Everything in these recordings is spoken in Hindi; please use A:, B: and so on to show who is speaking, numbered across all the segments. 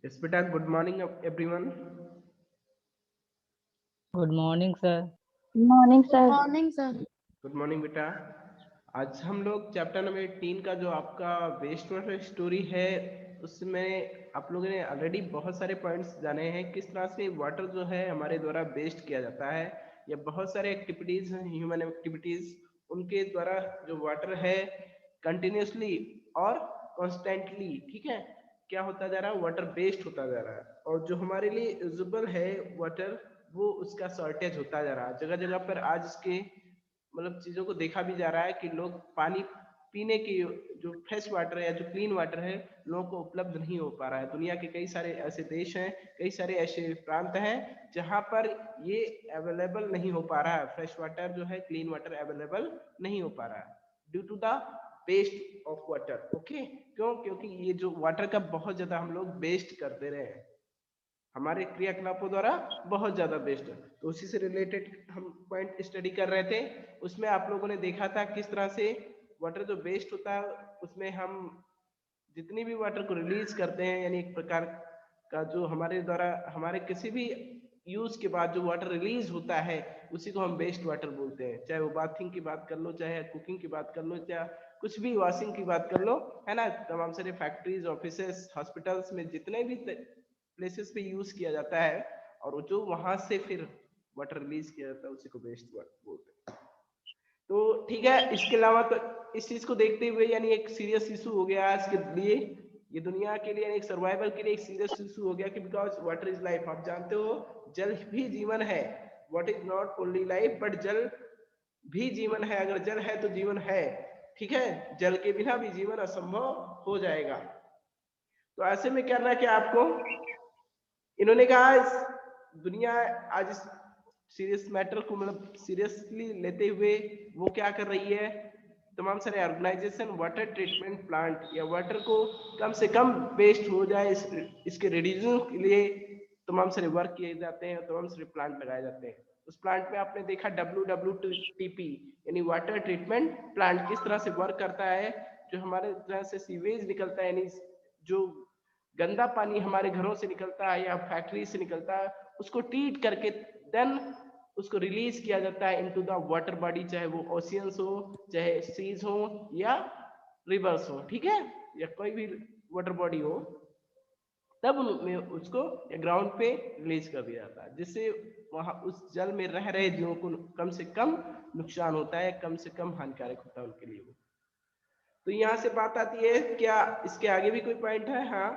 A: Yes, beta. Good morning, everyone.
B: Good morning, sir.
C: Morning,
D: good
C: sir.
D: Morning sir.
A: Good morning बेटा। आज हम लोग चैप्टर नंबर 18 का जो आपका वेस्ट वाटर स्टोरी है उसमें आप लोगों ने ऑलरेडी बहुत सारे पॉइंट्स जाने हैं किस तरह से वाटर जो है हमारे द्वारा वेस्ट किया जाता है या बहुत सारे एक्टिविटीज हैं ह्यूमन एक्टिविटीज उनके द्वारा जो वाटर है कंटिन्यूसली और कॉन्स्टेंटली ठीक है क्या होता जा रहा है वाटर वेस्ट होता जा रहा है और जो हमारे लिए यूजेबल है वाटर वो उसका शॉर्टेज होता जा रहा है जगह जगह पर आज इसके मतलब चीजों को देखा भी जा रहा है कि लोग पानी पीने की जो फ्रेश वाटर है या जो क्लीन वाटर है लोगों को उपलब्ध नहीं हो पा रहा है दुनिया के कई सारे ऐसे देश हैं कई सारे ऐसे प्रांत हैं जहां पर ये अवेलेबल नहीं हो पा रहा है फ्रेश वाटर जो है क्लीन वाटर अवेलेबल नहीं हो पा रहा है due to the waste of water okay क्यों क्योंकि ये जो वाटर का बहुत ज्यादा हम लोग वेस्ट करते रहे हैं हमारे क्रियाकलापों द्वारा बहुत ज्यादा बेस्ट है तो उसी से रिलेटेड हम पॉइंट स्टडी कर रहे थे उसमें आप लोगों ने देखा था किस तरह से वाटर जो वेस्ट होता है उसमें हम जितनी भी वाटर को रिलीज करते हैं यानी एक प्रकार का जो हमारे द्वारा हमारे किसी भी यूज के बाद जो वाटर रिलीज होता है उसी को हम वेस्ट वाटर बोलते हैं चाहे वो बाथिंग की बात कर लो चाहे कुकिंग की बात कर लो चाहे कुछ भी वॉशिंग की बात कर लो है ना तमाम सारे फैक्ट्रीज ऑफिसेस हॉस्पिटल्स में जितने भी प्लेसेस पे यूज किया जाता है और जो वहां से फिर वाटर रिलीज किया जाता है उसी को वेस्ट वाटर बोलते हैं तो ठीक है इसके अलावा तो इस चीज को देखते हुए यानी एक सीरियस इशू हो गया आज के लिए ये दुनिया के लिए एक सर्वाइवल के लिए एक सीरियस इशू हो गया कि बिकॉज वाटर इज लाइफ आप जानते हो जल भी जीवन है what is not only life but जल भी जीवन है अगर जल है तो जीवन है ठीक है जल के बिना भी जीवन असंभव हो जाएगा तो ऐसे में करना है क्या आपको इन्होंने कहा इस दुनिया आज इस सीरियस मैटर को मतलब सीरियसली लेते हुए वो क्या कर रही है तमाम सारे ऑर्गेनाइजेशन वाटर ट्रीटमेंट प्लांट या वाटर को कम से कम वेस्ट हो जाए इसके रिड्यूसिंग के लिए तमाम सारे वर्क किए जाते हैं तमाम सारे प्लांट लगाए जाते हैं उस प्लांट में आपने देखा WWTP यानी वाटर ट्रीटमेंट प्लांट किस तरह से वर्क करता है जो हमारे तरह से सीवेज निकलता है यानी जो गंदा पानी हमारे घरों से निकलता है या फैक्ट्री से निकलता है उसको ट्रीट करके देन उसको रिलीज किया जाता है इनटू द वाटर बॉडी चाहे वो ओशियंस हो चाहे सीज हो या रिवर्स हो ठीक है या कोई भी वाटर बॉडी हो तब उनमें उसको ग्राउंड पे रिलीज कर दिया जाता है जिससे वहां उस जल में रह रहे जीवों को कम से कम नुकसान होता है कम से कम हानिकारक होता है उनके लिए तो यहाँ से बात आती है क्या इसके आगे भी कोई पॉइंट है हाँ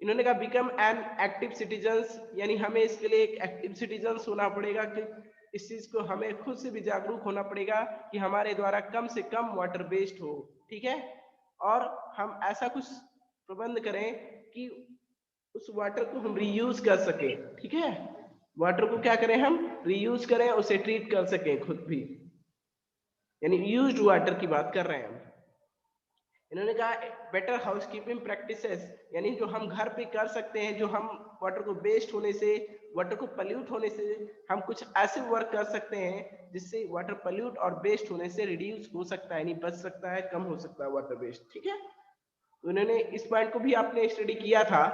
A: इन्होंने कहा बिकम एन एक्टिव सिटीजन्स यानी हमें इसके लिए एक एक्टिव सिटीजन्स होना पड़ेगा कि इस चीज को हमें खुद से भी जागरूक होना पड़ेगा कि हमारे द्वारा कम से कम वाटर वेस्ट हो ठीक है और हम ऐसा कुछ प्रबंध करें कि उस वाटर को हम रीयूज कर सके ठीक है वाटर को क्या करें हम रीयूज करें उसे ट्रीट कर सकें खुद भी यानी यूज्ड वाटर की बात कर रहे हैं हम इन्होंने कहा बेटर हाउसकीपिंग प्रैक्टिसेस यानी जो हम घर पे कर सकते हैं जो हम वाटर को वेस्ट होने से वाटर को पल्यूट होने से हम कुछ ऐसे वर्क कर सकते हैं जिससे वाटर पल्यूट और वेस्ट होने से रिड्यूस हो सकता है यानी बच सकता है कम हो सकता है वाटर वेस्ट ठीक है तो इन्होंने इस पॉइंट को भी आपने स्टडी किया था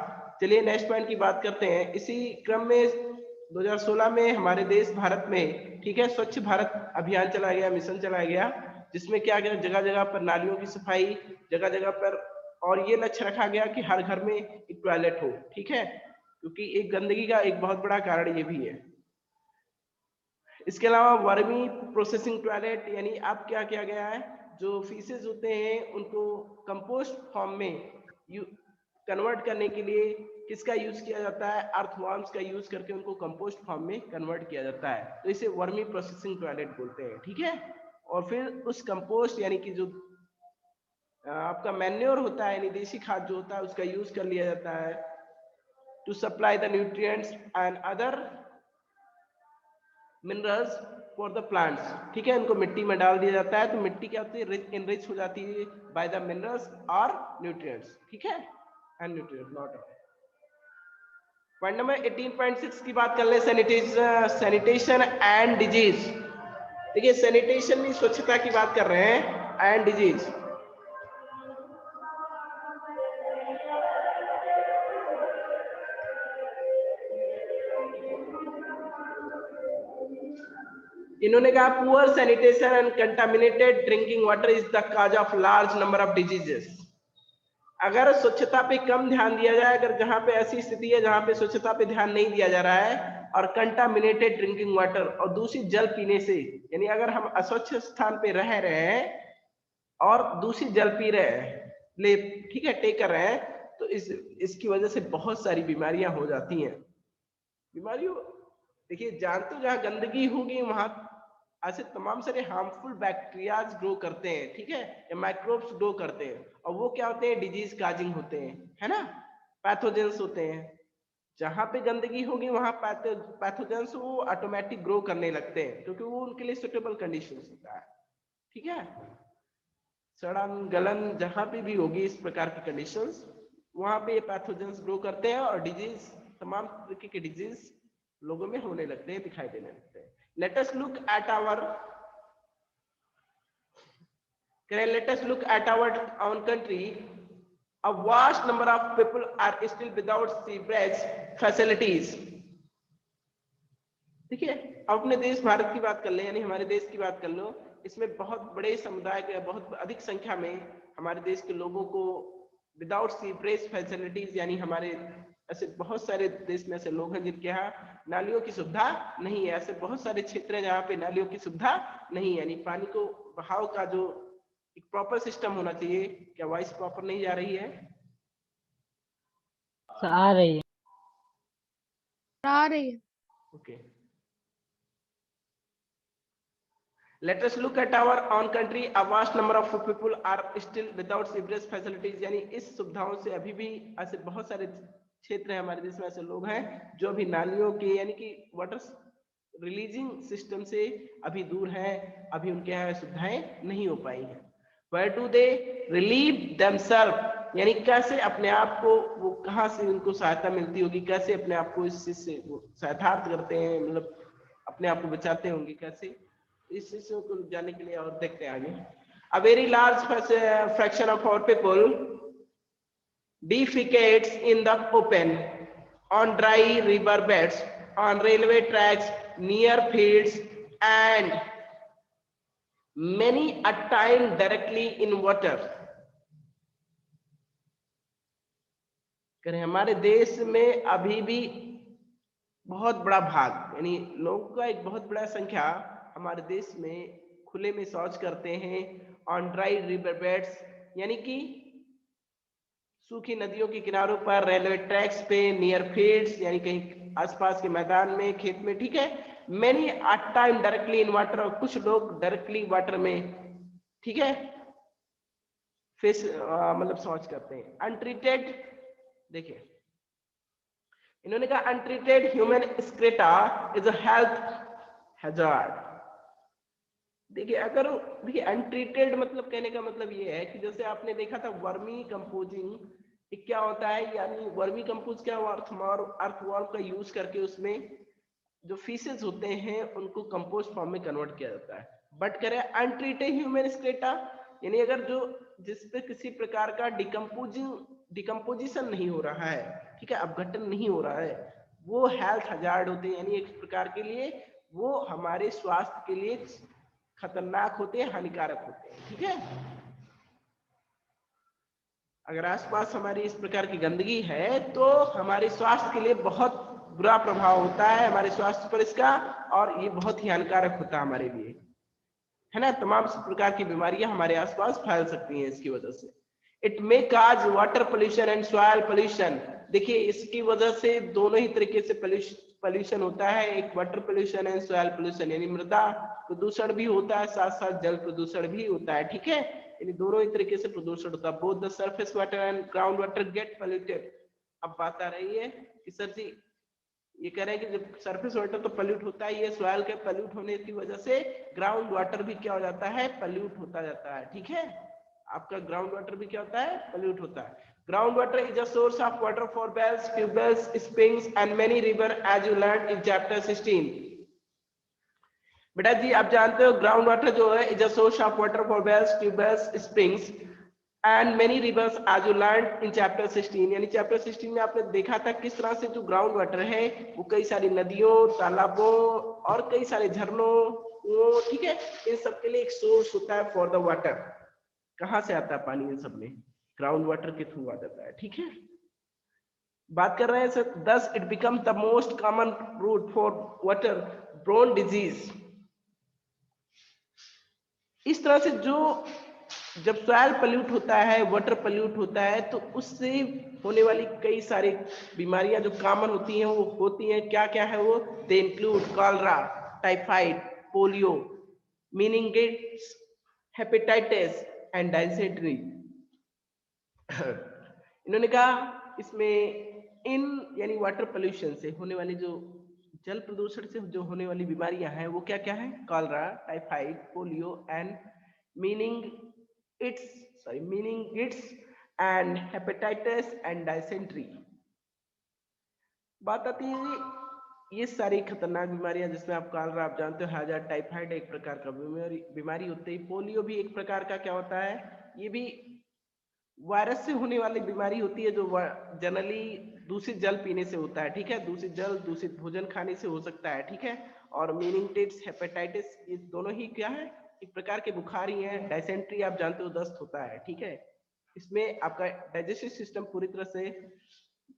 A: चलिए नेक्स्ट पॉइंट की बात करते हैं इसी क्रम में 2016 में हमारे देश भारत में ठीक है स्वच्छ भारत अभियान चलाया गया मिशन चलाया गया जिसमें क्या गया जगह जगह पर नालियों की सफाई जगह जगह पर और ये लक्ष्य रखा गया कि हर घर में एक टॉयलेट हो ठीक है क्योंकि एक गंदगी का एक बहुत बड़ा कारण ये भी है इसके अलावा वर्मी प्रोसेसिंग टॉयलेट यानी अब क्या किया गया है जो फीसेस होते हैं उनको कंपोस्ट फॉर्म में कन्वर्ट करने के लिए किसका यूज किया जाता है अर्थवॉर्म्स का यूज करके उनको कंपोस्ट फॉर्म में कन्वर्ट किया जाता है तो इसे वर्मी प्रोसेसिंग टॉयलेट बोलते हैं ठीक है और फिर उस कंपोस्ट यानी कि जो आपका मैन्योर होता है यानी देसी खाद जो होता है उसका यूज कर लिया जाता है to supply the nutrients and other minerals for the plants ठीक है इनको मिट्टी में डाल दिया जाता है तो मिट्टी क्या होती है इनरिच हो जाती है बाय द मिनरल्स और न्यूट्रिएंट्स ठीक है and nutrients not point number 18.6 की बात कर ले सैनिटेशन एंड डिजीज देखिए सैनिटेशन में स्वच्छता की बात कर रहे हैं एंड डिजीज इन्होंने कहा poor sanitation and contaminated drinking water is the cause of large number of diseases. अगर स्वच्छता पे कम ध्यान दिया जाए, अगर जहां पे ऐसी स्थिति है जहां पे स्वच्छता पे ध्यान नहीं दिया जा रहा है और कंटामिनेटेड ड्रिंकिंग वाटर और दूषित जल पीने से, यानी अगर हम अस्वच्छ स्थान पे रह रहे हैं और दूषित जल पी रहे हैं, ले ठीक है, टेक कर रहे हैं, तो इसकी वजह से बहुत सारी बीमारियां हो जाती हैं। बीमारियों देखिए, जानते हो जहां गंदगी होगी वहां ऐसे तमाम सारे हार्मफुल बैक्टीरियाज ग्रो करते हैं, ठीक है, या माइक्रोब्स ग्रो करते हैं, और वो क्या होते हैं, डिजीज काजिंग होते हैं, है ना, पैथोजेंस होते हैं। जहां पे गंदगी होगी वहां पैथोजेंस वो ऑटोमेटिक ग्रो करने लगते हैं, क्योंकि वो उनके लिए सुटेबल कंडीशंस होता है, ठीक है। सड़न गलन जहां पे भी होगी इस प्रकार की कंडीशंस, वहां पे ये पैथोजेंस ग्रो करते हैं और डिजीज, तमाम तरीके के डिजीज लोगों में होने लगते हैं, दिखाई देने लगते हैं। Let us look at our own country. A vast number of people are still without sewerage facilities. देखिए, अपने देश भारत की बात कर ले, यानी हमारे देश की बात कर लो, इसमें बहुत बड़े समुदाय के, बहुत अधिक संख्या में हमारे देश के लोगों को विदाउट सीवरेज फैसिलिटीज, यानी हमारे ऐसे बहुत सारे देश में ऐसे लोग हैं जिनके यहाँ नालियों की सुविधा नहीं है। ऐसे बहुत सारे क्षेत्र हैं जहाँ पे नालियों की सुविधा नहीं है, यानी पानी को बहाव का जो एक प्रॉपर सिस्टम होना चाहिए। क्या वॉइस प्रॉपर नहीं जा रही है?
B: आ रही है,
C: आ रही है।
A: Okay, let us look at our own country. A vast number of people are still without sewerage facilities, यानी इस सुविधाओं से अभी भी ऐसे बहुत सारे क्षेत्र है हमारे देश में, ऐसे लोग हैं जो अभी नालियों के यानी कि वाटर रिलीजिंग सिस्टम से अभी दूर हैं, अभी उनके यहाँ सुविधाएं नहीं हो पाई हैं। Where do they relieve themselves, यानी कैसे अपने आप को, वो कहाँ से उनको सहायता मिलती होगी, कैसे अपने आप को इस चीज से वो सहायतार्थ करते हैं, मतलब अपने आप को बचाते होंगे कैसे, इस चीजों को जानने के लिए और देखते हैं आगे। A very large fraction of our people defecates in the open, on dry river beds, on railway tracks, near fields, and many a time directly in water. करें, हमारे देश में अभी भी बहुत बड़ा भाग, यानी लोगों का एक बहुत बड़ा संख्या हमारे देश में खुले में शौच करते हैं, ऑन ड्राई रिवर बेड्स, यानी कि सूखी नदियों के किनारों पर, रेलवे ट्रैक्स पे, नियर फील्ड्स, यानी कहीं आसपास के मैदान में, खेत में, ठीक है, many a time directly in water, और कुछ लोग डायरेक्टली वाटर में, ठीक है, फेस मतलब शौच करते हैं। अनट्रीटेड, देखिए इन्होंने कहा untreated human excreta is a health hazard. देखिए, अगर देखिए अनट्रीटेड मतलब कहने का मतलब ये है कि जैसे आपने देखा था वर्मी कंपोजिंग, क्या होता है, यानी वर्मी कंपोज क्या, अर्थवॉर्म का यूज करके उसमें जो फीसेस होते हैं उनको कंपोस्ट फॉर्म में कन्वर्ट किया जाता है। बट करें अनट्रीटेड ह्यूमन एक्सक्रीटा, यानी अगर जो जिसपे किसी प्रकार का डिकम्पोजिशन नहीं हो रहा है, ठीक है, अपघटन नहीं हो रहा है, वो हेल्थ हजार्ड होते हैं, यानी एक प्रकार के लिए वो हमारे स्वास्थ्य के लिए खतरनाक होते हैं, हानिकारक होते हैं, ठीक है। अगर आसपास हमारी इस प्रकार की गंदगी है तो हमारे स्वास्थ्य के लिए बहुत बुरा प्रभाव होता है, हमारे स्वास्थ्य पर इसका, और ये बहुत ही हानिकारक होता है हमारे लिए, है ना। तमाम प्रकार की बीमारियां हमारे आसपास फैल सकती हैं इसकी वजह से। It may cause water pollution and soil pollution. देखिए, इसकी वजह से दोनों ही तरीके से पोल्यूशन होता है, एक water pollution and soil pollution, यानी मृदा प्रदूषण भी होता है, साथ साथ जल प्रदूषण भी होता है, ठीक है, यानी दोनों ही तरीके से प्रदूषण होता है। Both the surface water and ground water get polluted. अब बात आ रही है कि सर जी ये कह रहे हैं कि जब सरफेस वाटर तो पोल्यूट होता है, ये सॉइल के पोल्यूट होने की वजह से ग्राउंड वाटर भी क्या हो जाता है, पोल्यूट होता जाता है, ठीक है। आपका ग्राउंड वाटर भी क्या होता है, पोल्यूट होता है। Ground water is a source of water for wells, tubewells, springs and many river, as you learn in chapter 16। बेटा जी आप जानते हो ग्राउंड वाटर जो है is a source of water for wells, tubewells, springs and many rivers, as you learn in chapter 16। यानी चैप्टर 16 में आपने देखा था किस तरह से जो ग्राउंड वाटर है वो कई सारी नदियों, तालाबों और कई सारे झरनों कुओं, ठीक है, इन सब के लिए एक सोर्स होता है फॉर द वाटर। कहाँ से आता है पानी इन सब में? ग्राउंड वाटर के थ्रू आ जाता है, ठीक है। बात कर रहे हैं sir, thus it become the most common route for water borne disease. इस तरह से जो जब सॉइल पल्यूट होता है, वाटर पल्यूट होता है, तो उससे होने वाली कई सारी बीमारियां जो कॉमन होती हैं वो होती हैं। क्या क्या है वो? They include cholera, typhoid, polio, meningitis, hepatitis and dysentery. इन्होंने कहा इसमें इन यानी वाटर पोल्यूशन से होने वाली जो जल प्रदूषण से जो होने वाली बीमारियां हैं वो क्या क्या है? Cholera, typhoid, polio and meningitis and hepatitis and dysentery. बात आती है ये सारी खतरनाक बीमारियां जिसमें आप कॉलरा आप जानते हो, हैजा, टाइफाइड एक प्रकार का बीमारी होती है, पोलियो भी एक प्रकार का क्या होता है, ये भी वायरस से होने वाली बीमारी होती है जो जनरली दूषित जल पीने से होता है, ठीक है, दूषित जल दूषित भोजन खाने से हो सकता है, ठीक है। और मीनिंगिटिस, हेपेटाइटिस, ये दोनों ही क्या है? एक प्रकार के बुखार ही है। डायसेंट्री आप जानते हो दस्त होता है, ठीक है, इसमें आपका डाइजेस्टिव सिस्टम पूरी तरह से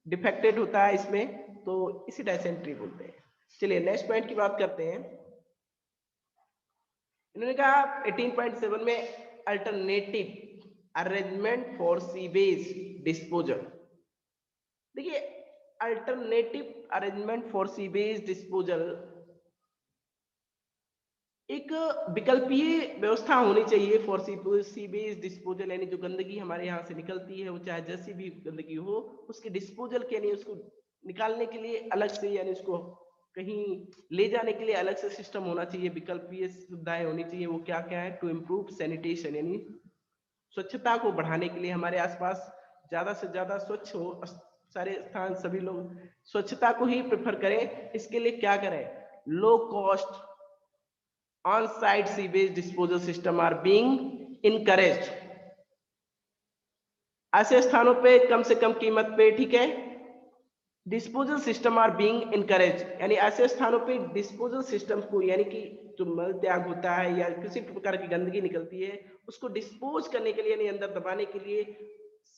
A: डिफेक्टेड होता है इसमें, तो इसे डायसेंट्री बोलते हैं। चलिए नेक्स्ट पॉइंट की बात करते हैं। इन्होंने कहा 18.7 में alternative arrangement for sewage disposal. देखिए alternative arrangement for sewage disposal एक विकल्पीय व्यवस्था होनी चाहिए फॉर सीवेज डिस्पोजल, यानी जो गंदगी हमारे यहाँ से निकलती है वो चाहे जैसी भी गंदगी हो, उसके डिस्पोजल के, यानी उसको निकालने के लिए अलग से, यानी उसको कहीं ले जाने के लिए अलग से सिस्टम होना चाहिए, विकल्पीय सुविधाएं होनी चाहिए। वो क्या क्या है? टू इम्प्रूव सैनिटेशन, यानी स्वच्छता को बढ़ाने के लिए, हमारे आसपास ज्यादा से ज्यादा स्वच्छ हो, सारे स्थान सभी लोग स्वच्छता को ही प्रेफर करें। इसके लिए क्या करें? Low cost on site sewage disposal system are being encouraged. ऐसे स्थानों पे कम से कम कीमत पे, ठीक है, disposal system are being encourage, यानी ऐसे स्थानों पे डिस्पोजल सिस्टम को, यानी कि जो मल त्याग होता है या किसी प्रकार की गंदगी निकलती है उसको डिस्पोज करने के लिए, यानी अंदर दबाने के लिए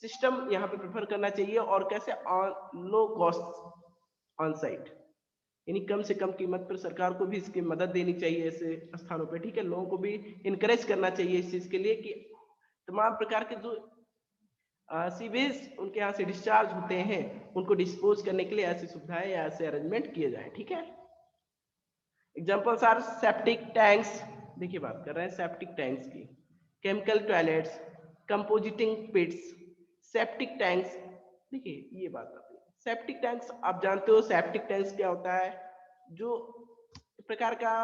A: सिस्टम यहाँ पे प्रेफर करना चाहिए। और कैसे? On low cost on site, यानी कम से कम कीमत पर सरकार को भी इसकी मदद देनी चाहिए ऐसे स्थानों पे, ठीक है, लोगों को भी इनकरेज करना चाहिए इस चीज के लिए कि तमाम प्रकार के जो सीवेज उनके यहाँ से डिस्चार्ज होते हैं उनको डिस्पोज करने के लिए ऐसी सुविधाएं या ऐसे अरेंजमेंट किए जाए, ठीक है। Examples are septic tanks. देखिए बात कर रहे हैं सेप्टिक टैंक्स की, chemical toilets, composting pits, septic tanks. देखिए ये बात आती है सेप्टिक टैंक्स, आप जानते हो सेप्टिक टैंक्स क्या होता है? जो प्रकार का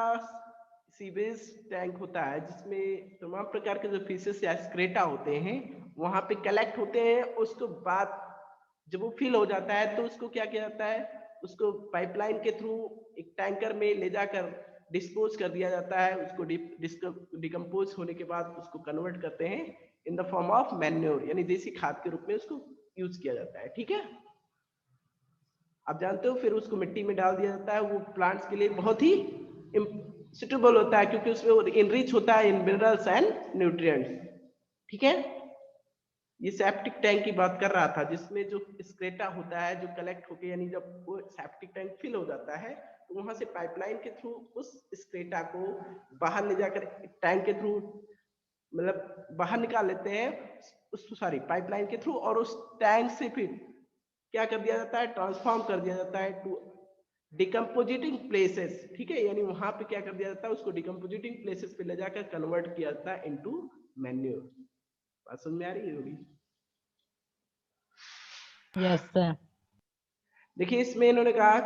A: सीवेज टैंक होता है जिसमें तमाम प्रकार के जो फिशेस या स्क्रेटा होते हैं वहां पे कलेक्ट होते हैं, उसके बाद जब वो फिल हो जाता है तो उसको क्या किया जाता है? उसको पाइपलाइन के थ्रू एक टैंकर में ले जाकर डिस्पोज कर दिया जाता है। उसको डिकम्पोज होने के बाद उसको कन्वर्ट करते हैं in the form of manure, यानी देसी खाद के रूप में उसको यूज किया जाता है, ठीक है। आप जानते हो फिर उसको मिट्टी में डाल दिया जाता है, वो प्लांट्स के लिए बहुत ही सुटेबल होता है क्योंकि उसमें वो इनरिच होता है इन मिनरल्स एंड न्यूट्रिएंट्स, ठीक है। ये सेप्टिक टैंक की बात कर रहा था जिसमें जो स्क्रेटा होता है जो कलेक्ट होके, यानी जब वो सेप्टिक टैंक फिल हो जाता है तो वहां से पाइपलाइन के थ्रू उस स्क्रेटा को बाहर ले जाकर टैंक के थ्रू, मतलब बाहर निकाल लेते हैं उस, सॉरी, पाइपलाइन के थ्रू, और उस टैंक से फिर क्या कर दिया जाता है? ट्रांसफॉर्म कर दिया जाता है टू डिकम्पोजिटिंग प्लेसेस, ठीक है, यानी वहां पे क्या कर दिया जाता है? उसको डिकम्पोजिटिंग प्लेसेस पे ले जाकर कन्वर्ट किया जाता है इनटू मैन्योर। बात समझ में आ रही होगी?
B: Yes sir.
A: देखिए इसमें इन्होंने कहा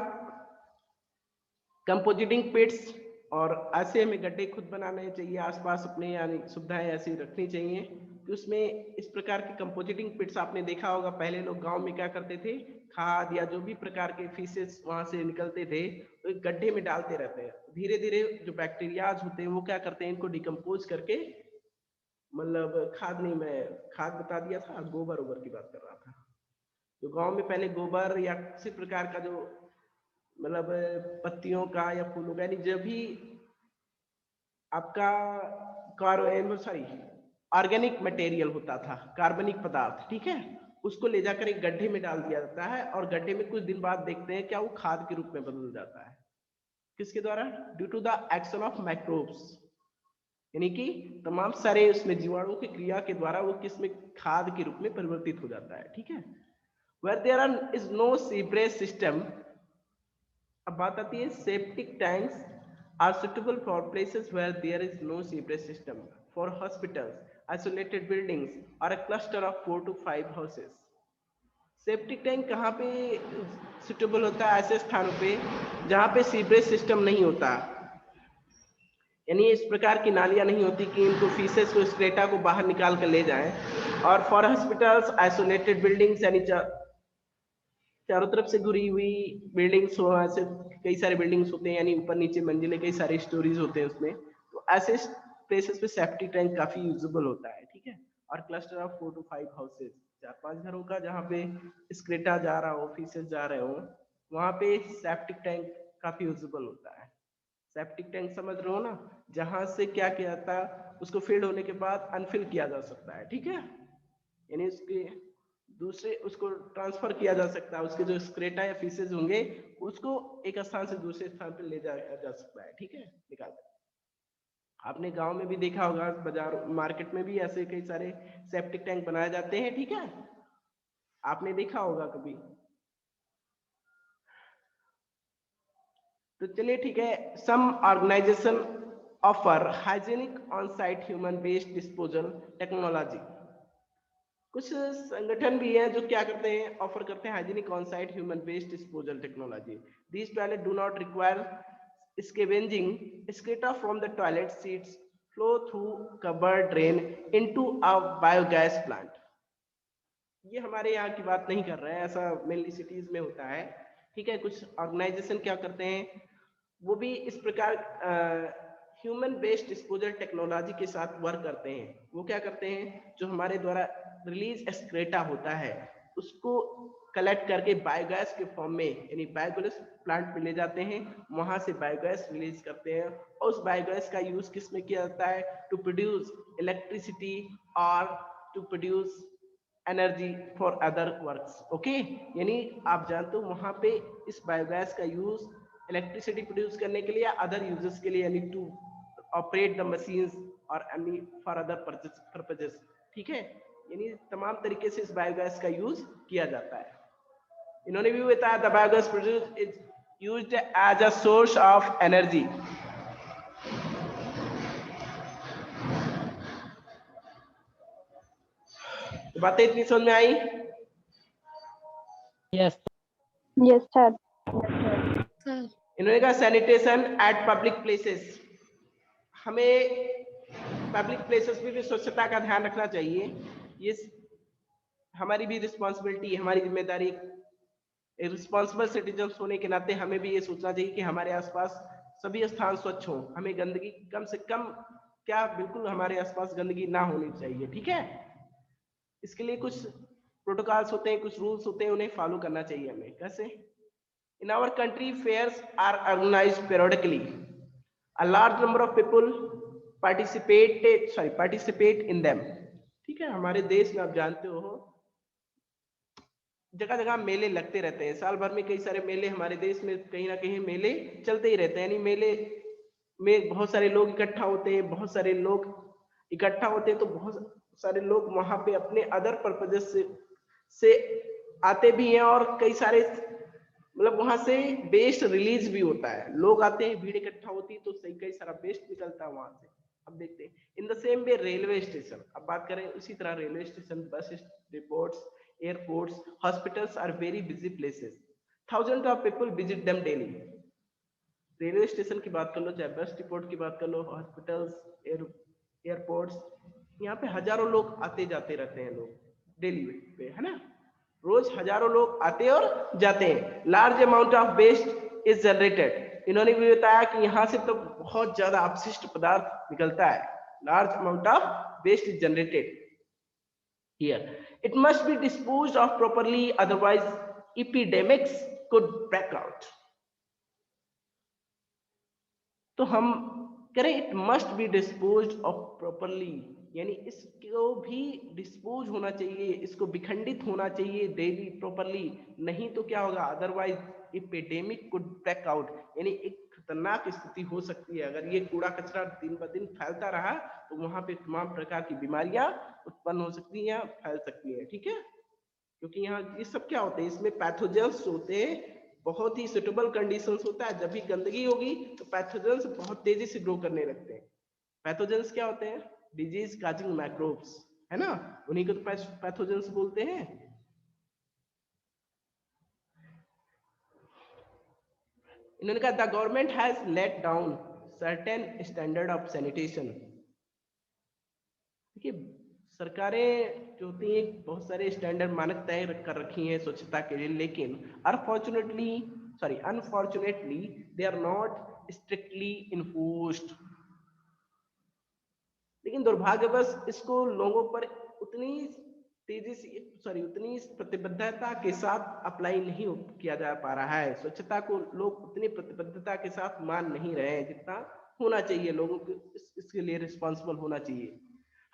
A: कंपोजिटिंग पिट्स, और ऐसे हमें गड्ढे खुद बनाने चाहिए आसपास अपने, यानी सुविधाएं ऐसी रखनी चाहिए कि उसमें इस प्रकार के कंपोजिटिंग पिट्स, आपने देखा होगा पहले लोग गांव में क्या करते थे, खाद या जो भी प्रकार के फिशेस वहां से निकलते थे तो एक गड्ढे में डालते रहते हैं, धीरे धीरे जो बैक्टीरियाज होते हैं वो क्या करते हैं? इनको डिकम्पोज करके, मतलब खाद नहीं, मैं खाद बता दिया था, गोबर ओबर की बात कर रहा था। जो गांव में पहले गोबर या किसी प्रकार का जो मतलब पत्तियों का या फूलों का, यानी जब भी आपका सॉरी ऑर्गेनिक मटेरियल होता था, कार्बनिक पदार्थ, ठीक है, उसको ले जाकर एक गड्ढे में डाल दिया जाता है और गड्ढे में कुछ दिन बाद देखते हैं क्या वो खाद के रूप में बदल जाता है। किसके द्वारा? Due to the action of microbes, यानी कि तमाम सारे उसमें जीवाणुओं की क्रिया के द्वारा वो किसमें खाद के रूप में परिवर्तित हो जाता है, ठीक है। Where there is no sewerage system, अब बात आती है septic tanks are suitable for places where there is no sewerage system for hospitals, isolated buildings और a cluster of 4 to 5 houses. Septic tank कहाँ पे सुटेबल होता है? ऐसे स्थानों पे जहाँ पे सीवरेज सिस्टम नहीं होता, यानी इस प्रकार की नालियाँ नहीं होती कि इनको फीसेस को, स्क्रेटा को बाहर निकाल कर ले जाएं। और फॉर हॉस्पिटल्स, आइसोलेटेड बिल्डिंग्स, यानी चारों तरफ से घुरी हुई बिल्डिंग्स हो, ऐसे कई सारे बिल्डिंग्स होते हैं, यानी ऊपर नीचे मंजिले, कई सारे स्टोरीज होते हैं उसमें, तो ऐसे प्लेसेस पे सेफ्टी टैंक काफी यूजेबल होता है, ठीक है। और क्लस्टर ऑफ 4 to 5 हाउसेस, 4-5 घरों का जहाँ पे स्क्रेटा जा रहा हो, फीसेस जा रहे हो, वहां पे सेप्टिक टैंक काफी यूजेबल होता है। सेप्टिक टैंक समझ रहे हो ना, जहां से क्या किया जाता है, उसको फिल होने के बाद अनफिल किया जा सकता है, ठीक है, यानी उसके दूसरे उसको ट्रांसफर किया जा सकता है, उसके जो स्क्रेटा या फीसेज होंगे उसको एक स्थान से दूसरे स्थान पर ले जाया जा सकता है, ठीक है, निकाल। आपने गांव में भी देखा होगा, बाजार मार्केट में भी ऐसे कई सारे सेप्टिक टैंक बनाए जाते हैं, ठीक है, आपने देखा होगा कभी। तो चलिए ठीक है, some organisation offer hygienic on site human waste disposal technology. कुछ संगठन भी हैं जो क्या करते हैं, ऑफर करते हैं hygienic on site human waste disposal technology. These toilet do not require scavenging excreta from the toilet seats flow through covered drain into a biogas plant. ये हमारे यहाँ की बात नहीं कर रहे हैं, ऐसा मेनली सिटीज में होता है, ठीक है। कुछ ऑर्गेनाइजेशन क्या करते हैं, वो भी इस प्रकार ह्यूमन वेस्ट डिस्पोजल टेक्नोलॉजी के साथ वर्क करते हैं। वो क्या करते हैं, जो हमारे द्वारा रिलीज एक्सक्रेटा होता है उसको कलेक्ट करके बायोगैस के फॉर्म में, यानी बायोगैस प्लांट पे ले जाते हैं, वहां से बायोगैस रिलीज करते हैं और उस बायोगैस का यूज किस में किया जाता है? टू प्रोड्यूस इलेक्ट्रिसिटी और to produce energy for other works, okay. यानी आप जानते हो वहां पे इस बायोगैस का यूज इलेक्ट्रिसिटी प्रोड्यूस करने के लिए या अदर यूजेस के लिए, यानी टू ऑपरेट द मशीन्स और एनी फॉर अदर पर्पजेस, ठीक है। यानी तमाम तरीके से इस बायोगैस का यूज किया जाता है। इन्होंने भी बताया the biogas produce is used as a source of energy. तो बातें इतनी समझ में आई?
B: Yes
C: Yes, sir.
D: सर
A: इन्होंने कहा सैनिटेशन एट पब्लिक प्लेसेस, हमें पब्लिक प्लेसेस में भी स्वच्छता का ध्यान रखना चाहिए। ये हमारी भी रिस्पॉन्सिबिलिटी है, हमारी जिम्मेदारी, रिस्पॉन्सिबल सिटीजन होने के नाते हमें भी ये सोचना चाहिए कि हमारे आसपास सभी स्थान स्वच्छ हों, हमें गंदगी कम से कम, क्या बिल्कुल हमारे आसपास गंदगी ना होनी चाहिए, ठीक है। इसके लिए कुछ प्रोटोकॉल्स होते हैं, कुछ रूल्स होते हैं, उन्हें फॉलो करना चाहिए हमें। कैसे? In our country, fairs are organized periodically. A large number of people participate in them. ठीक है, हमारे देश में आप जानते हो जगह जगह मेले लगते रहते हैं, साल भर में कई सारे मेले हमारे देश में कहीं ना कहीं मेले चलते ही रहते हैं। यानी मेले में बहुत सारे लोग इकट्ठा होते हैं, बहुत सारे लोग इकट्ठा होते हैं, तो बहुत सारे लोग वहां पे अपने अदर पर्पजेस से आते भी हैं और कई सारे मतलब वहां से वेस्ट रिलीज भी होता है, लोग आते हैं, भीड़ इकट्ठा होती है, तो सही कई सारा वेस्ट निकलता है वहां से। अब देखते हैं in the same way railway station, अब बात करें उसी तरह railway station, bus depots, airports, hospitals are very busy places, thousand of people visit them daily. Railway station की बात कर लो, चाहे बस डिपोट की बात कर लो, हॉस्पिटल्स, एयरपोर्ट्स, यहाँ पे हजारों लोग आते जाते रहते हैं, लोग डेली पे, है ना, रोज हजारों लोग आते और जाते हैं। Large amount of waste is generated, इन्होंने भी बताया कि यहाँ से तो बहुत ज्यादा अपशिष्ट पदार्थ निकलता है। Large amount of waste is generated here, it must be disposed of properly, otherwise epidemics could break out. तो हम करें it must be disposed of properly, यानी इसको भी डिस्पोज होना चाहिए, इसको विखंडित होना चाहिए डेली प्रॉपरली, नहीं तो क्या होगा, otherwise epidemic could break out, यानी एक खतरनाक स्थिति हो सकती है। अगर ये कूड़ा कचरा दिन ब दिन फैलता रहा तो वहां पे तमाम प्रकार की बीमारियां उत्पन्न हो सकती हैं, फैल सकती हैं, ठीक है। क्योंकि यहाँ ये सब क्या होते हैं, इसमें पैथोजेंस होते हैं, बहुत ही सुटेबल कंडीशंस होता है। जब भी गंदगी होगी तो पैथोजेंस बहुत तेजी से ग्रो करने लगते हैं। पैथोजेंस क्या होते हैं, डिजीज काजिंग माइक्रोब्स, है ना, उन्हीं को तो पैथोजेंस बोलते हैं। इन्होंने कहा the government has laid down certain standard of sanitation. देखिए सरकारें जो होती हैं बहुत सारे स्टैंडर्ड मानक तय कर रखी हैं स्वच्छता के लिए, लेकिन unfortunately they are not strictly enforced. लेकिन दुर्भाग्यवश इसको लोगों पर उतनी उतनी प्रतिबद्धता के साथ अप्लाई नहीं किया जा पा रहा है। स्वच्छता को लोग उतनी प्रतिबद्धता के साथ मान नहीं रहे हैं जितना होना चाहिए, लोगों को इसके लिए रिस्पॉन्सिबल होना चाहिए।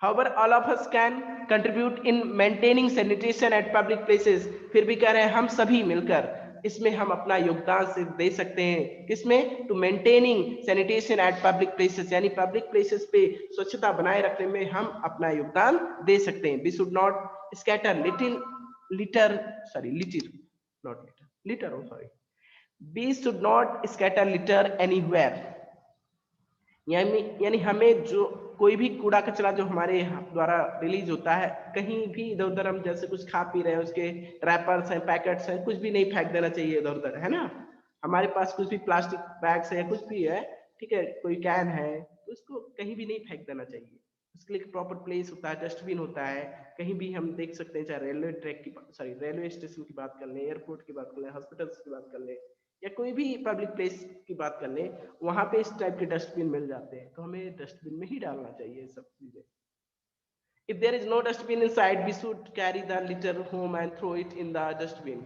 A: However, all of us can contribute in maintaining sanitation at public places। फिर भी कह रहे हैं हम सभी मिलकर इसमें हम अपना योगदान से दे सकते हैं, किसमें, to maintaining sanitation at public places, यानी पब्लिक प्लेसेस पे स्वच्छता बनाए रखने में हम अपना योगदान दे सकते हैं। We should not scatter we should not scatter litter anywhere, यानी हमें जो कोई भी कूड़ा कचरा जो हमारे द्वारा रिलीज होता है कहीं भी इधर उधर, हम जैसे कुछ खा पी रहे हैं उसके रैपर्स हैं, पैकेट्स हैं, कुछ भी नहीं फेंक देना चाहिए इधर उधर, है ना। हमारे पास कुछ भी प्लास्टिक बैग्स है, कुछ भी है, ठीक है, कोई कैन है, तो उसको कहीं भी नहीं फेंक देना चाहिए। उसके लिए प्रॉपर प्लेस होता है, डस्टबिन होता है। कहीं भी हम देख सकते हैं, चाहे रेलवे स्टेशन की बात कर लें, एयरपोर्ट की बात कर लें, हॉस्पिटल्स की बात कर लें, या कोई भी पब्लिक प्लेस की बात कर लें, वहां पे इस टाइप के डस्टबिन मिल जाते हैं, तो हमें डस्टबिन में ही डालना चाहिए सब चीजें। If there is no dustbin inside, we should carry the litter home and throw it in the dustbin।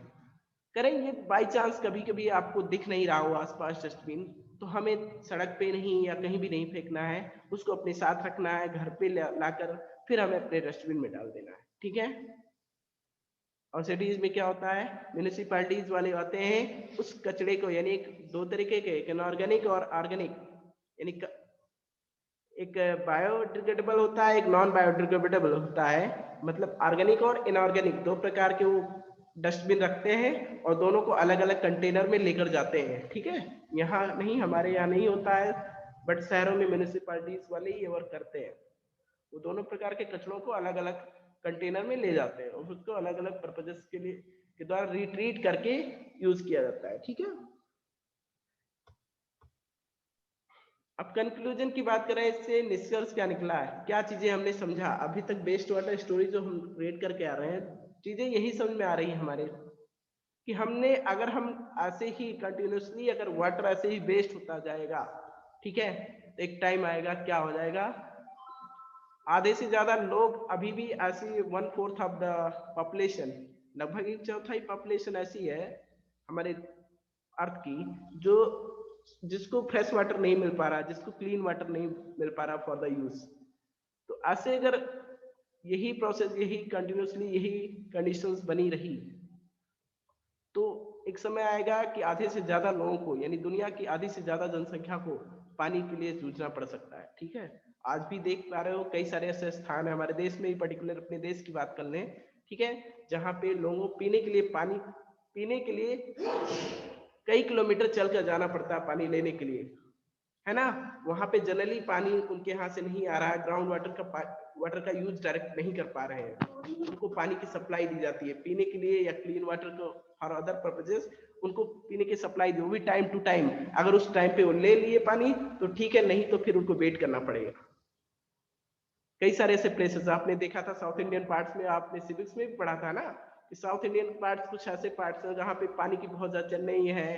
A: करें ये बाई चांस कभी कभी आपको दिख नहीं रहा हो आसपास डस्टबिन, तो हमें सड़क पे नहीं या कहीं भी नहीं फेंकना है, उसको अपने साथ रखना है, घर पे लाकर फिर हमें अपने डस्टबिन में डाल देना है, ठीक है। और सिटीज में क्या होता है, म्यूनिसिपैलिटीज वाले आते हैं उस कचरे को, यानी दो तरीके के, एक इनऑर्गेनिक और ऑर्गेनिक, यानी एक बायोडिग्रेडेबल होता है, एक नॉन बायोडिग्रेडेबल होता है। मतलब ऑर्गेनिक और इनऑर्गेनिक दो प्रकार के वो डस्टबिन रखते हैं और दोनों को अलग अलग कंटेनर में लेकर जाते हैं, ठीक है। यहाँ नहीं, हमारे यहाँ नहीं होता है, बट शहरों में म्यूनिसिपैलिटीज वाले ये वर्क करते हैं। वो दोनों प्रकार के कचरों को अलग अलग कंटेनर में ले जाते हैं और उसको अलग अलग पर्पजेस के लिए के द्वारा रिट्रीट करके यूज किया जाता है, ठीक है। अब कंक्लूजन की बात करें, इससे निष्कर्ष क्या निकला है, क्या चीजें हमने समझा अभी तक। वेस्ट वाटर स्टोरी जो हम रेड करके आ रहे हैं, चीजें यही समझ में आ रही है हमारे कि हमने, अगर हम ऐसे ही कंटिन्यूसली अगर वाटर ऐसे ही वेस्ट होता जाएगा, ठीक है, तो एक टाइम आएगा क्या हो जाएगा, आधे से ज्यादा लोग अभी भी ऐसी 1/4 ऑफ द पॉपुलेशन, लगभग 1/4 पॉपुलेशन ऐसी है हमारे अर्थ की जो जिसको फ्रेश वाटर नहीं मिल पा रहा, जिसको क्लीन वाटर नहीं मिल पा रहा फॉर द यूज। तो ऐसे अगर यही प्रोसेस, यही कंटिन्यूसली यही कंडीशंस बनी रही, तो एक समय आएगा कि आधे से ज्यादा लोगों को, यानी दुनिया की आधी से ज्यादा जनसंख्या को पानी के लिए जूझना पड़ सकता है, ठीक है। आज भी देख पा रहे हो कई सारे ऐसे स्थान है हमारे देश में, पर्टिकुलर अपने देश की बात कर लें, ठीक है, जहाँ पे लोगों पीने के लिए पानी, पीने के लिए कई किलोमीटर चलकर जाना पड़ता है पानी लेने के लिए, है ना। वहां पे जनरली पानी उनके यहाँ से नहीं आ रहा है, ग्राउंड वाटर का यूज डायरेक्ट नहीं कर पा रहे हैं, उनको पानी की सप्लाई दी जाती है पीने के लिए, या क्लीन वाटर को फॉर अदर पर्पजेस उनको पीने की सप्लाई दी, वो भी टाइम टू टाइम। अगर उस टाइम पे वो ले लिए पानी तो ठीक है, नहीं तो फिर उनको वेट करना पड़ेगा। कई सारे ऐसे प्लेसेस आपने देखा था साउथ इंडियन पार्ट्स में, आपने सिविक्स में भी पढ़ा था ना, कि साउथ इंडियन पार्ट्स कुछ ऐसे पार्ट्स हैं जहाँ पे पानी की बहुत ज्यादा, चेन्नई है,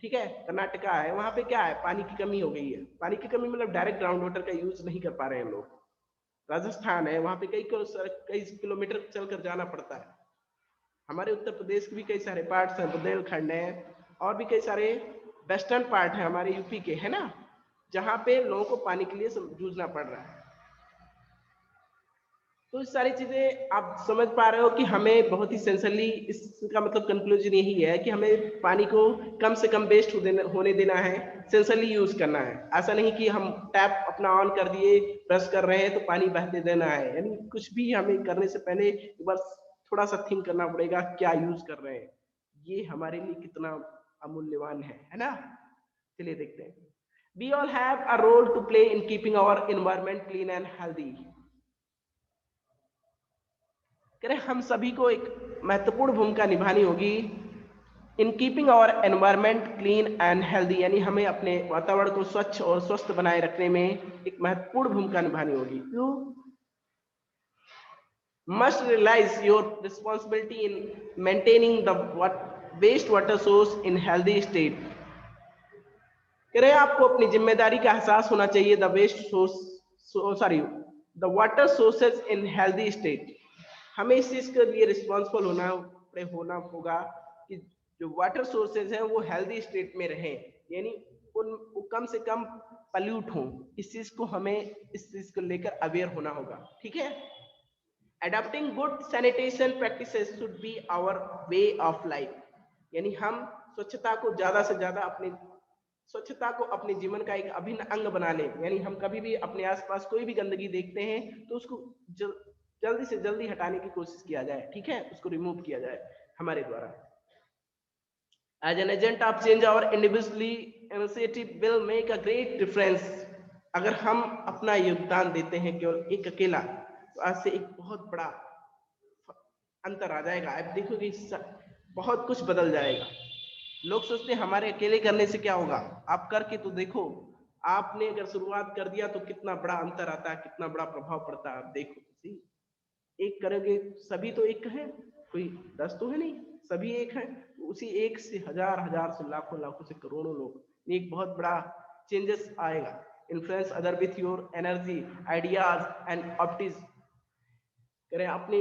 A: ठीक है, कर्नाटका है, वहां पे क्या है, पानी की कमी हो गई है। पानी की कमी मतलब डायरेक्ट ग्राउंड वाटर का यूज नहीं कर पा रहे हैं लोग। राजस्थान है, वहां पे कई किलोमीटर चलकर जाना पड़ता है। हमारे उत्तर प्रदेश के भी कई सारे पार्ट्स हैं, बुंदेलखंड है, और भी कई सारे वेस्टर्न पार्ट है हमारे यूपी के, है ना, जहां पे लोगों को पानी के लिए जूझना पड़ रहा है। तो इस सारी चीजें आप समझ पा रहे हो कि हमें बहुत ही सेंसरली, इसका मतलब कंक्लूजन यही है कि हमें पानी को कम से कम वेस्ट होने देना है, सेंसरली यूज करना है। ऐसा नहीं कि हम टैप अपना ऑन कर दिए, ब्रश कर रहे हैं तो पानी बहते देना है। यानी कुछ भी हमें करने से पहले एक बार थोड़ा सा थिंक करना पड़ेगा क्या यूज कर रहे हैं, ये हमारे लिए कितना अमूल्यवान है ना। चलिए देखते हैं। We all have a role to play in keeping our environment clean and healthy. कह रहे हम सभी को एक महत्वपूर्ण भूमिका निभानी होगी in keeping our environment clean and healthy, यानी हमें अपने वातावरण को स्वच्छ और स्वस्थ बनाए रखने में एक महत्वपूर्ण भूमिका निभानी होगी। You must realise your responsibility in maintaining the waste water source in healthy state. कह रहे आपको अपनी जिम्मेदारी का एहसास होना चाहिए the waste source the water sources in healthy state. हमें इस चीज के लिए रिस्पॉन्सिबल होना होगा कि जो वाटर सोर्सेज हैं वो हेल्दी स्टेट में रहें, यानी वो कम से कम पल्यूट हों। इस चीज को हमें इस चीज को लेकर अवेयर होना होगा, ठीक है। Adopting good sanitation practices should be our way of life, यानी हम स्वच्छता को ज्यादा से ज्यादा स्वच्छता को अपने जीवन का एक अभिन्न अंग बना लें। यानी हम कभी भी अपने आसपास कोई भी गंदगी देखते हैं तो उसको जल्दी से जल्दी हटाने की कोशिश किया जाए, ठीक है, उसको रिमूव किया जाए हमारे द्वारा। As an agent of change our individually initiative will make a great difference. अगर हम अपना योगदान देते हैं केवल एक अकेला, तो आज से एक बहुत बड़ा अंतर आ जाएगा। आप देखोगे बहुत कुछ बदल जाएगा। लोग सोचते हैं हमारे अकेले करने से क्या होगा, आप करके तो देखो। आपने अगर शुरुआत कर दिया तो कितना बड़ा अंतर आता है, कितना बड़ा प्रभाव पड़ता है, आप देखो। एक करोगे, सभी तो एक है, कोई 10 तो है नहीं, सभी एक है। उसी एक से हजार हजार से लाखों लाखों से करोड़ों लोग, एक बहुत बड़ा चेंजेस आएगा। Influence other with your energy, ideas and ऑप्टिज। करें अपने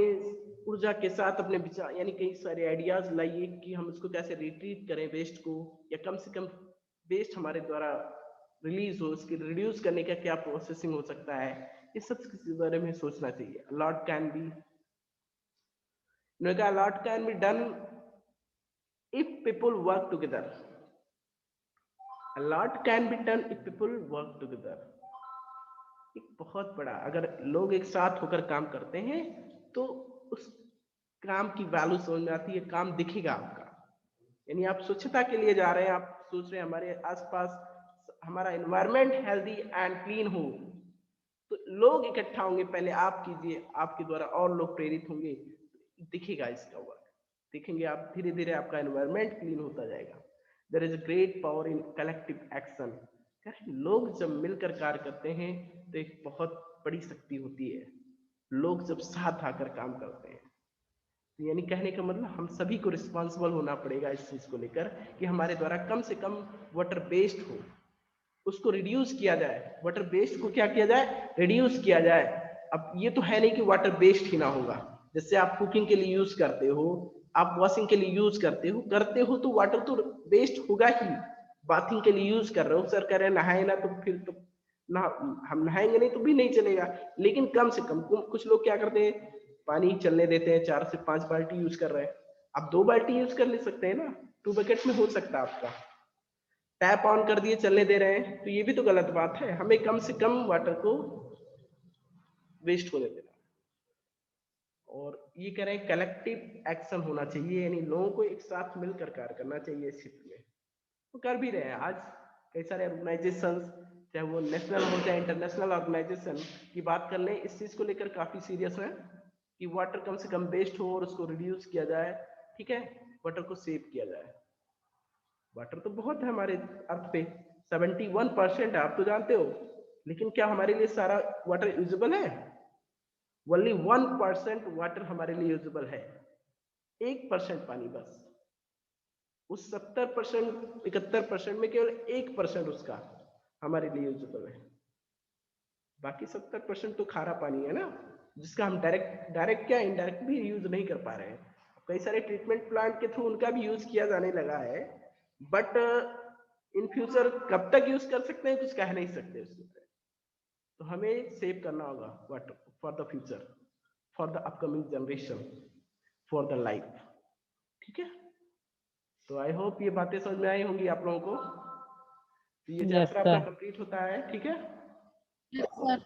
A: ऊर्जा के साथ अपने विचार, यानी कई सारे आइडियाज लाइए कि हम इसको कैसे रिट्रीट करें वेस्ट को, या कम से कम वेस्ट हमारे द्वारा रिलीज हो, उसकी रिड्यूस करने का क्या प्रोसेसिंग हो सकता है, इस सब के बारे में सोचना चाहिए। Lot can be done if people work together. Lot can be done if people work together. एक बहुत बड़ा, अगर लोग एक साथ होकर काम करते हैं तो उस काम की वैल्यू समझ में आती है, काम दिखेगा आपका। यानी आप स्वच्छता के लिए जा रहे हैं, आप सोच रहे हैं हमारे आसपास हमारा एनवायरनमेंट हेल्दी एंड क्लीन हो, तो लोग इकट्ठा होंगे, पहले आप कीजिए, आपके द्वारा और लोग प्रेरित होंगे, दिखेगा इसका वर्क, देखेंगे आप, धीरे धीरे आपका एनवायरनमेंट क्लीन होता जाएगा। There is a great power in collective action. लोग जब मिलकर कार्य करते हैं तो एक बहुत बड़ी शक्ति होती है, लोग जब साथ आकर काम करते हैं। यानी कहने का मतलब हम सभी को रिस्पॉन्सिबल होना पड़ेगा इस चीज को लेकर कि हमारे द्वारा कम से कम वाटर वेस्ट हो, उसको रिड्यूस किया जाए। वाटर वेस्ट को क्या किया जाए, रिड्यूस किया जाए। अब ये तो है नहीं कि वाटर वेस्ट ही ना होगा। जैसे आप कुकिंग के लिए यूज करते हो, आप वॉशिंग के लिए यूज करते हो तो वाटर तो वेस्ट होगा ही। बाथिंग के लिए यूज कर रहे हो, सर कह रहे हैं नहाए ना, तो फिर तो ना, हम नहाएंगे नहीं तो भी नहीं चलेगा। लेकिन कम से कम कुछ लोग क्या करते हैं, पानी चलने देते हैं, 4 से 5 बाल्टी यूज कर रहे हैं। आप 2 बाल्टी यूज कर ले सकते हैं ना, 2 बकेट में हो सकता है आपका। टैप ऑन कर दिए, चलने दे रहे हैं, तो ये भी तो गलत बात है। हमें कम से कम वाटर को वेस्ट होने देना। और ये कह रहे हैं कलेक्टिव एक्शन होना चाहिए, यानी लोगों को एक साथ मिलकर कार्य करना चाहिए इस क्षेत्र में। वो कर भी रहे हैं। आज कई सारे ऑर्गेनाइजेशन, चाहे वो नेशनल हो चाहे इंटरनेशनल ऑर्गेनाइजेशन की बात कर लें, इस चीज को लेकर काफी सीरियस है कि वाटर कम से कम वेस्ट हो और उसको रिड्यूस किया जाए, ठीक है, वाटर को सेव किया जाए। वाटर तो बहुत है हमारे अर्थ पे, 71% है, आप तो जानते हो। लेकिन क्या हमारे लिए सारा वाटर यूजेबल है? ओनली 1% वाटर हमारे लिए यूजेबल है, 1% पानी बस। उस 70% 71% में केवल 1% उसका हमारे लिए यूजेबल है। बाकी 70% तो खारा पानी है ना, जिसका हम डायरेक्ट क्या इनडायरेक्ट भी यूज नहीं कर पा रहे हैं। कई सारे ट्रीटमेंट प्लांट के थ्रू उनका भी यूज किया जाने लगा है, बट इन फ्यूचर कब तक यूज कर सकते हैं कुछ कह नहीं सकते उसमें, तो हमें सेव करना होगा water for the future, for the upcoming generation, for the life. ठीक है, तो आई होप ये बातें समझ में आई होंगी आप लोगों को। तो ये चैप्टर आपका कंप्लीट होता है। ठीक है,
C: यस सर।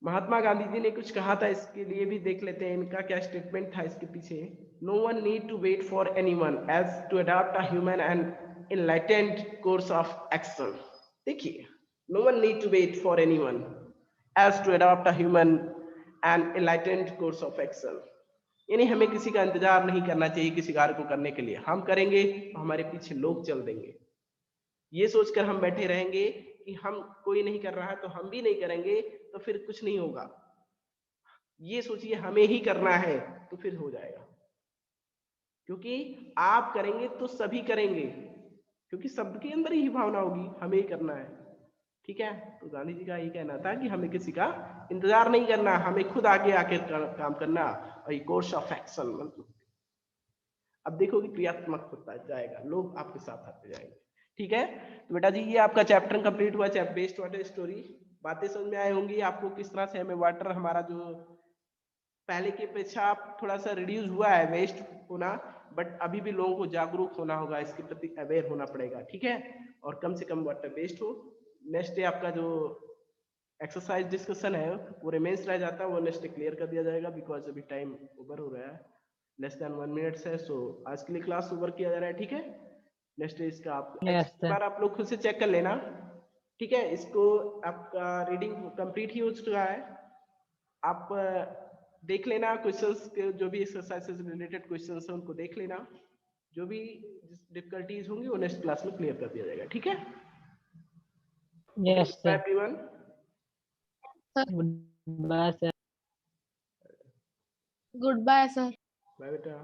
A: महात्मा गांधी जी ने कुछ कहा था, इसके लिए भी देख लेते हैं इनका क्या स्टेटमेंट था इसके पीछे। No one need to wait for anyone as to adopt a human and enlightened course of action. देखिए, no one need to wait for anyone as to adopt a human and enlightened course of action, यानी हमें किसी का इंतजार नहीं करना चाहिए किसी कार्य को करने के लिए। हम करेंगे तो हमारे पीछे लोग चल देंगे। ये सोचकर हम बैठे रहेंगे कि हम कोई नहीं कर रहा है तो हम भी नहीं करेंगे, तो फिर कुछ नहीं होगा। ये सोचिए हमें ही करना है तो फिर हो जाएगा, क्योंकि आप करेंगे तो सभी करेंगे, क्योंकि सबके अंदर ही भावना होगी हमें ही करना है। ठीक है, तो गांधी जी का ये कहना था कि हमें किसी का इंतजार नहीं करना, हमें खुद आगे आके काम करना, और ये कोर्स ऑफ एक्शन मतलब अब देखोगे क्रियात्मक होता जाएगा, लोग आपके साथ आते जाएंगे। ठीक है, तो बेटा जी ये आपका चैप्टर कंप्लीट हुआ, चैप्टर वेस्ट वाटर स्टोरी। बातें समझ में आई होंगी आपको किस तरह से हमें वाटर हमारा जो पहले की अपेक्षा थोड़ा सा रिड्यूस हुआ है वेस्ट होना, बट अभी भी लोगों को जागरूक होना होगा, इसके प्रति अवेयर होना पड़ेगा। ठीक है, और कम से कम वाटर वेस्ट हो। नेक्स्ट डे आपका जो एक्सरसाइज डिस्कशन है वो रिमेन्स रह जाता है, वो नेक्स्ट क्लियर कर दिया जाएगा, बिकॉज अभी टाइम ओवर हो रहा है, लेस देन 1 मिनट्स है। सो आज के लिए क्लास ओवर किया जा रहा है। ठीक है, नेक्स्ट डे इसका आप एक बार आप लोग खुद से चेक कर लेना। ठीक है, इसको आपका रीडिंग कंप्लीट ही हो चुका है, आप देख लेना क्वेश्चंस के, जो भी एक्सरसाइज से रिलेटेड क्वेश्चंस हैं उनको देख लेना, जो भी डिफिकल्टीज होंगी वो नेक्स्ट क्लास में क्लियर कर दिया जाएगा। ठीक है, yes sir. Everyone
C: goodbye sir.
A: Bye बेटा।